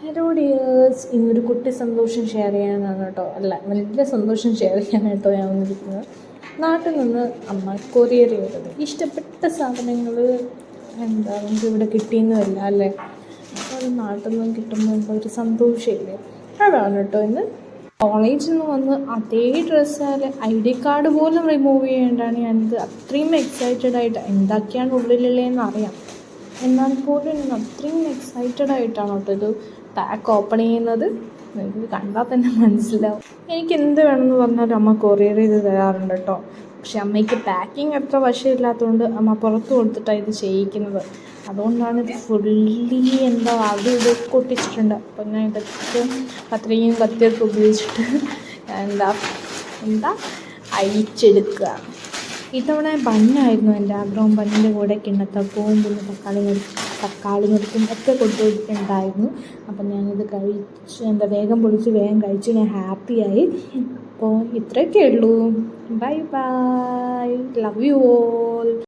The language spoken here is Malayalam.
ഹലോ ഡിയേഴ്സ്, ഇന്നൊരു കുട്ടി സന്തോഷം ഷെയർ ചെയ്യാനാണ് കേട്ടോ. അല്ല, വലിയ സന്തോഷം ഷെയർ ചെയ്യാനായിട്ടോ ഞാൻ വന്നിരിക്കുന്നത്. നാട്ടിൽ നിന്ന് അമ്മ കൊറിയർ ചെയ്തത് ഇഷ്ടപ്പെട്ട സാധനങ്ങൾ നമുക്ക് ഇവിടെ കിട്ടിയെന്നുമല്ല അല്ലേ. അപ്പോൾ അത് നാട്ടിൽ നിന്ന് കിട്ടുമ്പോൾ ഒരു സന്തോഷമില്ലേ, അതാണ് കേട്ടോ. ഇന്ന് കോളേജിൽ നിന്ന് വന്ന് അതേ ഡ്രസ്സാൽ ID കാർഡ് പോലും റിമൂവ് ചെയ്യേണ്ടാണ് ഞാനിത് അത്രയും എക്സൈറ്റഡ് ആയിട്ട്. എന്തൊക്കെയാണ് ഉള്ളിലുള്ളതെന്ന് അറിയാം, എന്നാൽ പോലും ഞാൻ അത്രയും എക്സൈറ്റഡ് ആയിട്ടാണ് കേട്ടോ ഇത് പാക്ക് ഓപ്പൺ ചെയ്യുന്നത്. ഇത് കണ്ടാൽ തന്നെ മനസ്സിലാവും. എനിക്ക് എന്ത് വേണമെന്ന് പറഞ്ഞാലും അമ്മ കൊറിയർ ചെയ്ത് തരാറുണ്ട് കേട്ടോ. പക്ഷെ അമ്മയ്ക്ക് പാക്കിങ് അത്ര വശമില്ലാത്തതുകൊണ്ട് അമ്മ പുറത്ത് കൊടുത്തിട്ടാണ് ഇത് ചെയ്യിക്കുന്നത്. അതുകൊണ്ടാണ് ഇത് ഫുള്ളി അത് ഇത് കൊട്ടിച്ചിട്ടുണ്ട്. അപ്പം ഞാൻ ഇതൊക്കെ അത്രയും കത്തിയൊക്കെ ഉപയോഗിച്ചിട്ട് അഴിച്ചെടുക്കുക. ഇത്തവണ ബണ്ണായിരുന്നു എൻ്റെ ആഗ്രഹം. ബണ്ണിൻ്റെ കൂടെ കിണ്ണത്തപ്പവും പിന്നെ തക്കാളി മുറിക്കും ഒക്കെ കൊടുത്തിട്ടുണ്ടായിരുന്നു. അപ്പം ഞാനിത് കഴിച്ച് വേഗം പൊളിച്ച് വേഗം കഴിച്ച് ഞാൻ ഹാപ്പിയായി. അപ്പോൾ ഇത്രയൊക്കെ ഉള്ളൂ. Bye bye, love you all.